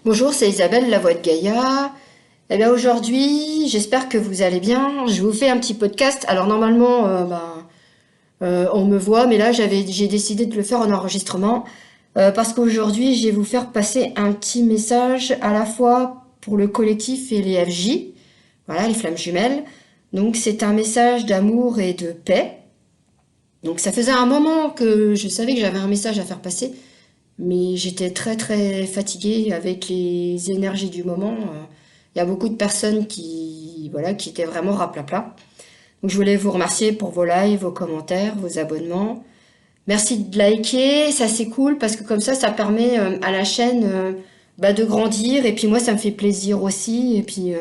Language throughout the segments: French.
Bonjour, c'est Isabelle, la voix de Gaïa. Eh bien aujourd'hui, j'espère que vous allez bien. Je vous fais un petit podcast. Alors normalement, on me voit, mais là j'ai décidé de le faire en enregistrement parce qu'aujourd'hui, je vais vous faire passer un petit message à la fois pour le collectif et les FJ, voilà, les flammes jumelles. Donc c'est un message d'amour et de paix. Donc ça faisait un moment que je savais que j'avais un message à faire passer, mais j'étais très très fatiguée avec les énergies du moment. Il y a beaucoup de personnes voilà, qui étaient vraiment raplapla. Donc je voulais vous remercier pour vos likes, vos commentaires, vos abonnements. Merci de liker, ça c'est cool parce que comme ça permet à la chaîne de grandir et puis moi ça me fait plaisir aussi. Et puis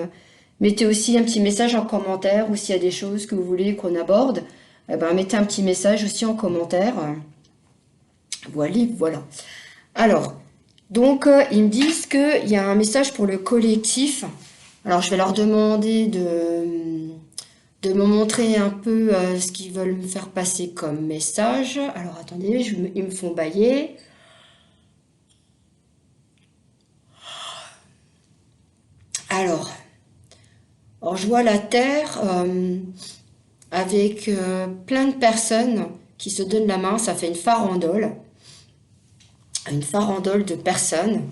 mettez aussi un petit message en commentaire ou s'il y a des choses que vous voulez qu'on aborde, mettez un petit message aussi en commentaire. Voilà, voilà. Alors, donc, ils me disent qu'il y a un message pour le collectif. Alors, je vais leur demander de me montrer un peu ce qu'ils veulent me faire passer comme message. Alors, attendez, ils me font bailler. Alors, je vois la Terre avec plein de personnes qui se donnent la main. Ça fait une farandole de personnes.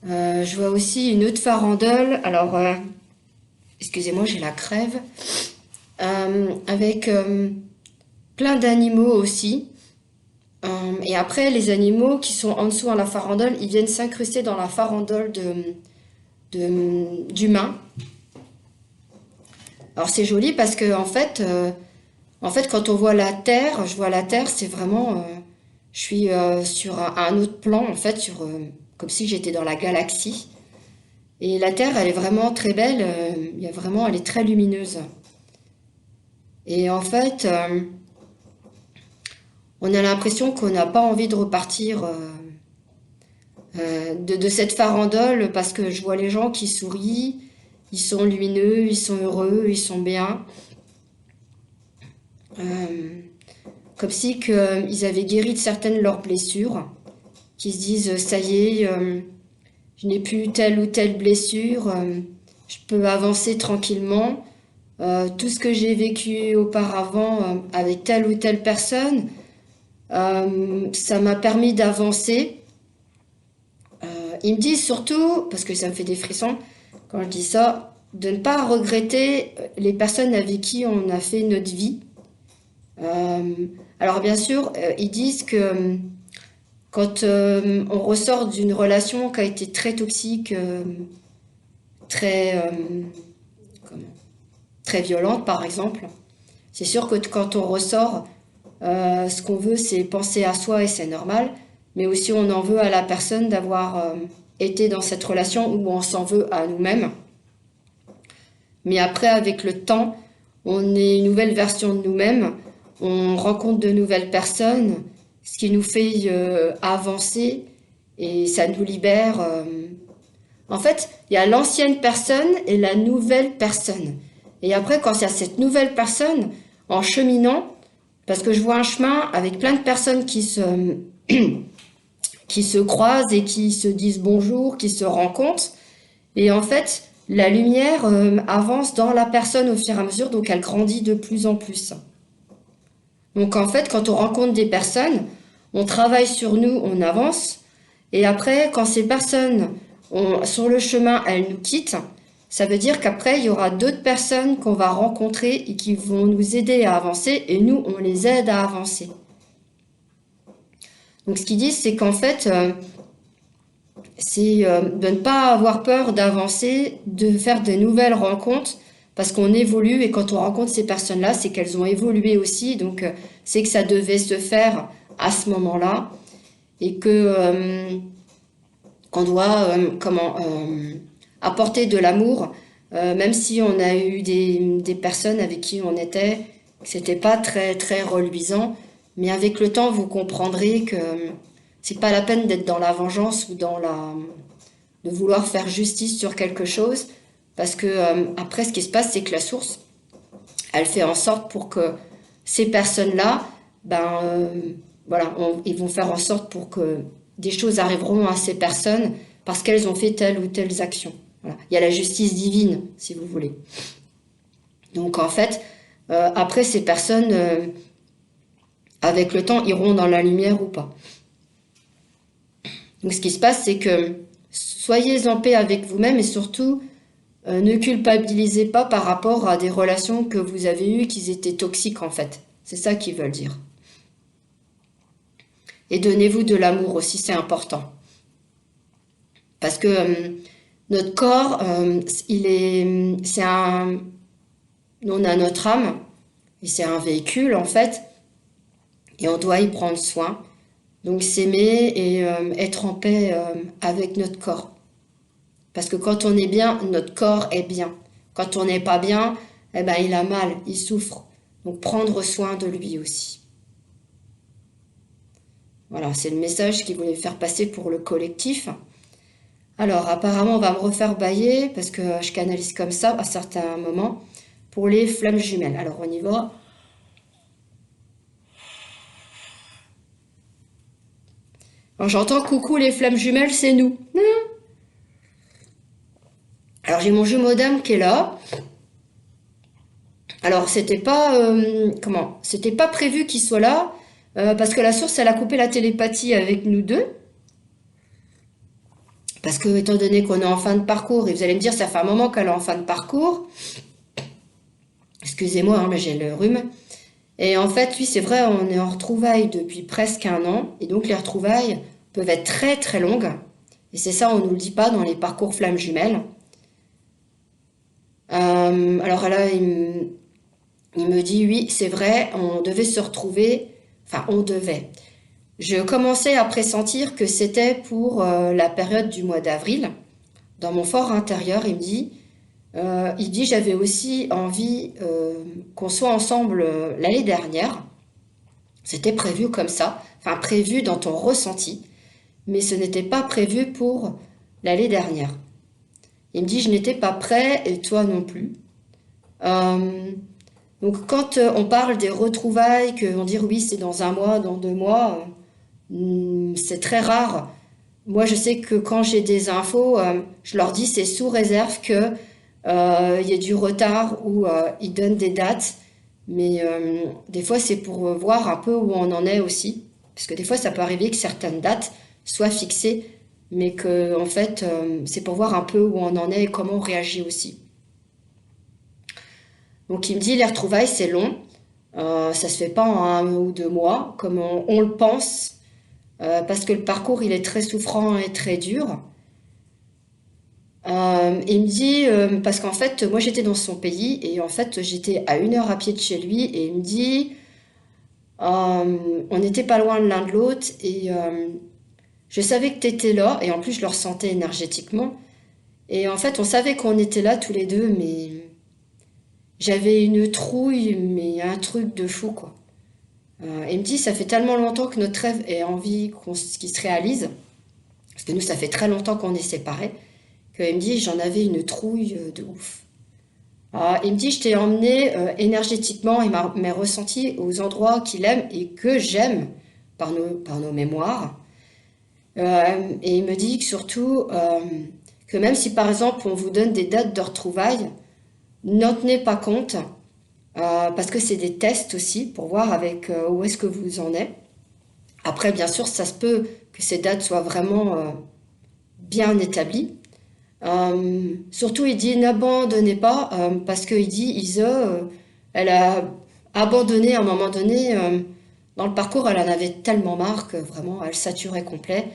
Je vois aussi une autre farandole. Alors, excusez-moi, j'ai la crève. Avec plein d'animaux aussi. Et après, les animaux qui sont en dessous à la farandole, ils viennent s'incruster dans la farandole d'humains. Alors c'est joli parce que en fait, quand on voit la Terre, je vois la Terre, c'est vraiment, je suis sur un autre plan en fait, comme si j'étais dans la galaxie. Et la Terre, elle est vraiment très belle. Il y a vraiment, elle est très lumineuse. Et en fait, on a l'impression qu'on n'a pas envie de repartir de cette farandole parce que je vois les gens qui sourient, ils sont lumineux, ils sont heureux, ils sont bien. Euh, Comme si ils avaient guéri de certaines de leurs blessures, qui se disent ça y est, je n'ai plus telle ou telle blessure, je peux avancer tranquillement. Tout ce que j'ai vécu auparavant avec telle ou telle personne, ça m'a permis d'avancer. Ils me disent surtout, parce que ça me fait des frissons quand je dis ça, de ne pas regretter les personnes avec qui on a fait notre vie. Euh, alors bien sûr, ils disent que quand on ressort d'une relation qui a été très toxique, très, comment, très violente par exemple, c'est sûr que quand on ressort, ce qu'on veut c'est penser à soi et c'est normal, mais aussi on en veut à la personne d'avoir été dans cette relation où on s'en veut à nous-mêmes. Mais après, avec le temps, on est une nouvelle version de nous-mêmes, on rencontre de nouvelles personnes, ce qui nous fait avancer et ça nous libère. En fait, il y a l'ancienne personne et la nouvelle personne. Et après, quand il y a cette nouvelle personne, en cheminant, parce que je vois un chemin avec plein de personnes qui se croisent et qui se disent bonjour, qui se rencontrent, et en fait, la lumière avance dans la personne au fur et à mesure, donc elle grandit de plus en plus. Donc en fait, quand on rencontre des personnes, on travaille sur nous, on avance, et après, quand ces personnes sur le chemin, elles nous quittent, ça veut dire qu'après, il y aura d'autres personnes qu'on va rencontrer et qui vont nous aider à avancer, et nous, on les aide à avancer. Donc ce qu'ils disent, c'est qu'en fait, c'est de ne pas avoir peur d'avancer, de faire de nouvelles rencontres, parce qu'on évolue et quand on rencontre ces personnes-là, c'est qu'elles ont évolué aussi, donc c'est que ça devait se faire à ce moment-là et que qu'on doit apporter de l'amour, même si on a eu des personnes avec qui on était, c'était pas très très reluisant, mais avec le temps vous comprendrez que c'est pas la peine d'être dans la vengeance ou de vouloir faire justice sur quelque chose, parce que après ce qui se passe, c'est que la source, elle fait en sorte pour que ces personnes-là, ben voilà, ils vont faire en sorte pour que des choses arriveront à ces personnes parce qu'elles ont fait telle ou telle action. Voilà. Il y a la justice divine, si vous voulez. Donc en fait, après ces personnes, avec le temps, iront dans la lumière ou pas. Donc ce qui se passe, c'est que soyez en paix avec vous-même et surtout, ne culpabilisez pas par rapport à des relations que vous avez eues qui étaient toxiques en fait. C'est ça qu'ils veulent dire. Et donnez-vous de l'amour aussi, c'est important. Parce que notre corps, on a notre âme, et c'est un véhicule en fait, et on doit y prendre soin. Donc s'aimer et être en paix avec notre corps. Parce que quand on est bien, notre corps est bien. Quand on n'est pas bien, eh ben, il a mal, il souffre. Donc prendre soin de lui aussi. Voilà, c'est le message qu'il voulait faire passer pour le collectif. Alors apparemment, on va me refaire bailler parce que je canalise comme ça à certains moments pour les flammes jumelles. Alors on y va. Alors j'entends coucou les flammes jumelles, c'est nous. Alors j'ai mon jumeau d'âme qui est là. Alors c'était pas prévu qu'il soit là parce que la source elle a coupé la télépathie avec nous deux. Parce que étant donné qu'on est en fin de parcours et vous allez me dire ça fait un moment qu'elle est en fin de parcours. Excusez-moi, hein, mais j'ai le rhume. Et en fait, oui, c'est vrai, on est en retrouvailles depuis presque 1 an. Et donc, les retrouvailles peuvent être très, très longues. Et c'est ça, on ne nous le dit pas dans les parcours flammes jumelles. Alors là, il me dit, oui, c'est vrai, on devait se retrouver. Enfin, on devait. Je commençais à pressentir que c'était pour la période du mois d'avril. Dans mon fort intérieur, il dit, j'avais aussi envie qu'on soit ensemble l'année dernière. C'était prévu comme ça, enfin prévu dans ton ressenti, mais ce n'était pas prévu pour l'année dernière. Il me dit, je n'étais pas prêt et toi non plus. Donc quand on parle des retrouvailles, qu'on dit oui c'est dans 1 mois, dans 2 mois, c'est très rare. Moi je sais que quand j'ai des infos, je leur dis c'est sous réserve que il y ait du retard ou ils donnent des dates. Mais des fois, c'est pour voir un peu où on en est aussi. Parce que des fois, ça peut arriver que certaines dates soient fixées, mais que en fait, c'est pour voir un peu où on en est et comment on réagit aussi. Donc, il me dit, les retrouvailles, c'est long. Ça se fait pas en 1 ou 2 mois, comme on le pense, parce que le parcours, il est très souffrant et très dur. Il me dit, parce qu'en fait, moi j'étais dans son pays et en fait j'étais à 1 heure à pied de chez lui et il me dit, on n'était pas loin de l'un de l'autre et je savais que tu étais là et en plus je le ressentais énergétiquement. Et en fait on savait qu'on était là tous les deux mais j'avais une trouille, mais un truc de fou quoi. Il me dit, ça fait tellement longtemps que notre rêve ait envie qu'il se réalise, parce que nous ça fait très longtemps qu'on est séparés. Il me dit, j'en avais une trouille de ouf. Il me dit, je t'ai emmené énergétiquement et mes ressentis aux endroits qu'il aime et que j'aime par nos mémoires. Et il me dit que surtout, que même si par exemple on vous donne des dates de retrouvailles, n'en tenez pas compte, parce que c'est des tests aussi pour voir avec où est-ce que vous en êtes. Après, bien sûr, ça se peut que ces dates soient vraiment bien établies. Surtout, il dit n'abandonnez pas parce qu'il dit Isa, elle a abandonné à un moment donné dans le parcours, elle en avait tellement marre que vraiment elle saturait complet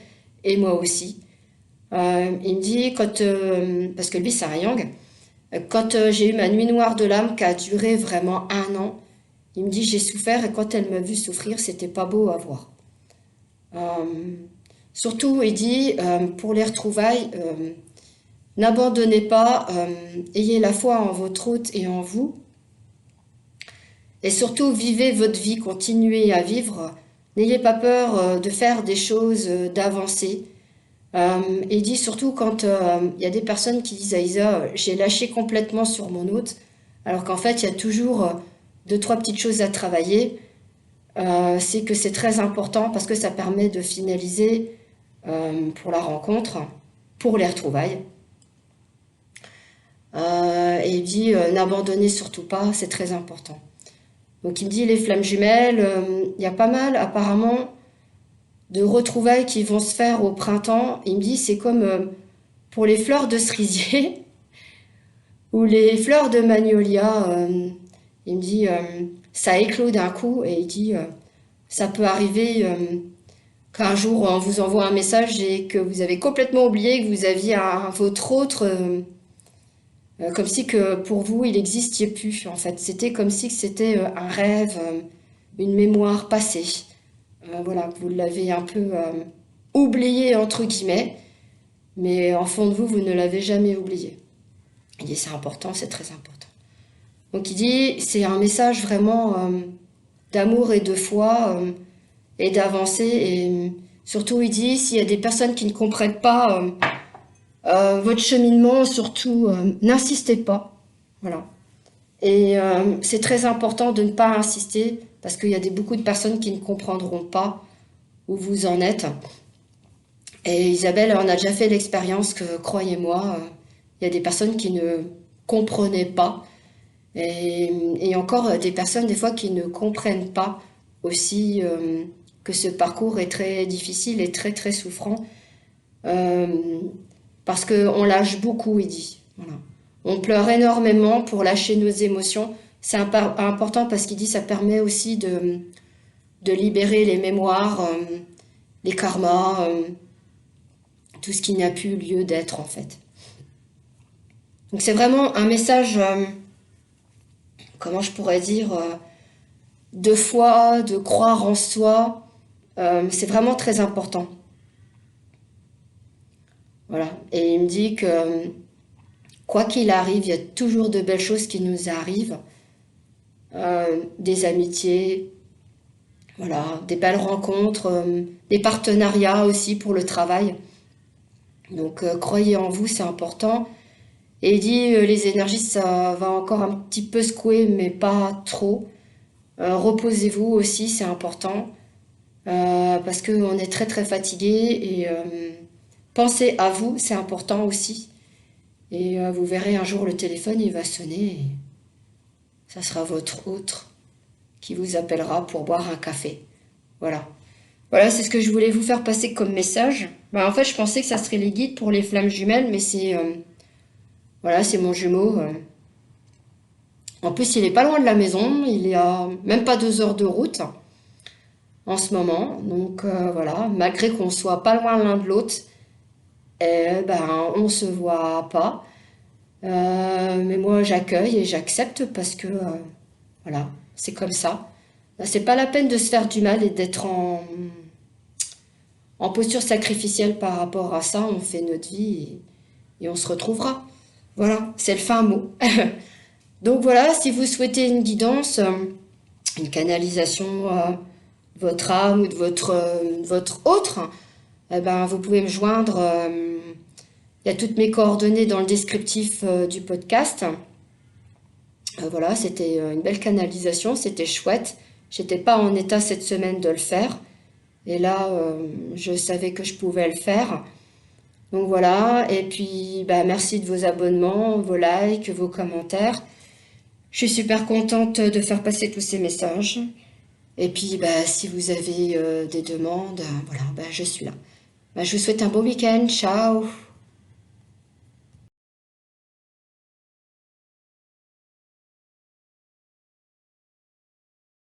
et moi aussi. Il me dit parce que lui c'est un yang, quand j'ai eu ma nuit noire de l'âme qui a duré vraiment 1 an, il me dit j'ai souffert et quand elle m'a vu souffrir, c'était pas beau à voir. Surtout, il dit pour les retrouvailles. N'abandonnez pas, ayez la foi en votre hôte et en vous. Et surtout, vivez votre vie, continuez à vivre. N'ayez pas peur de faire des choses, d'avancer. Il dit surtout quand il y a des personnes qui disent à Isa, j'ai lâché complètement sur mon hôte, alors qu'en fait, il y a toujours 2, 3 petites choses à travailler. C'est que c'est très important parce que ça permet de finaliser pour la rencontre. pour les retrouvailles. Et il dit n'abandonnez surtout pas, c'est très important. Donc il me dit les flammes jumelles, il y a pas mal apparemment de retrouvailles qui vont se faire au printemps. Il me dit c'est comme pour les fleurs de cerisier ou les fleurs de magnolia. Il me dit ça éclot d'un coup et il dit ça peut arriver qu'un jour on vous envoie un message et que vous avez complètement oublié que vous aviez votre autre comme si que pour vous il n'existait plus en fait. C'était comme si c'était un rêve, une mémoire passée. Voilà, vous l'avez un peu oublié entre guillemets, mais en fond de vous, vous ne l'avez jamais oublié. Il dit c'est important, c'est très important. Donc il dit c'est un message vraiment d'amour et de foi et d'avancer. Et surtout il dit s'il y a des personnes qui ne comprennent pas votre cheminement, surtout n'insistez pas. Voilà. Et c'est très important de ne pas insister parce qu'il y a beaucoup de personnes qui ne comprendront pas où vous en êtes. Et Isabelle, on a déjà fait l'expérience que, croyez-moi, il y a des personnes qui ne comprenaient pas. Et encore des personnes, des fois, qui ne comprennent pas aussi que ce parcours est très difficile et très, très souffrant. Parce qu'on lâche beaucoup, il dit. Voilà. On pleure énormément pour lâcher nos émotions. C'est important parce qu'il dit que ça permet aussi de libérer les mémoires, les karmas, tout ce qui n'a plus lieu d'être en fait. Donc c'est vraiment un message, comment je pourrais dire, de foi, de croire en soi. C'est vraiment très important. Voilà. Et il me dit que quoi qu'il arrive, il y a toujours de belles choses qui nous arrivent. Des amitiés, voilà, des belles rencontres, des partenariats aussi pour le travail. Donc croyez en vous, c'est important. Et il dit les énergies, ça va encore un petit peu secouer, mais pas trop. Reposez-vous aussi, c'est important. Parce qu'on est très très fatigué. Et pensez à vous, c'est important aussi. Et vous verrez un jour le téléphone, il va sonner. Et ça sera votre hôte qui vous appellera pour boire un café. Voilà. Voilà, c'est ce que je voulais vous faire passer comme message. Bah, en fait, je pensais que ça serait les guides pour les flammes jumelles, mais c'est voilà, c'est mon jumeau. En plus, il est pas loin de la maison. Il est à même pas 2 heures de route en ce moment. Donc voilà, malgré qu'on soit pas loin l'un de l'autre, ben on se voit pas. Mais moi, j'accueille et j'accepte parce que voilà, c'est comme ça. C'est pas la peine de se faire du mal et d'être en posture sacrificielle par rapport à ça. On fait notre vie et on se retrouvera. Voilà, c'est le fin mot. Donc voilà, si vous souhaitez une guidance, une canalisation de votre âme ou de votre autre, eh ben, vous pouvez me joindre. Il y a toutes mes coordonnées dans le descriptif du podcast. Voilà, c'était une belle canalisation, c'était chouette. J'étais pas en état cette semaine de le faire. Et là, je savais que je pouvais le faire. Donc voilà, et puis bah, merci de vos abonnements, vos likes, vos commentaires. Je suis super contente de faire passer tous ces messages. Et puis bah, si vous avez des demandes, voilà, bah, je suis là. Bah, je vous souhaite un bon week-end, ciao!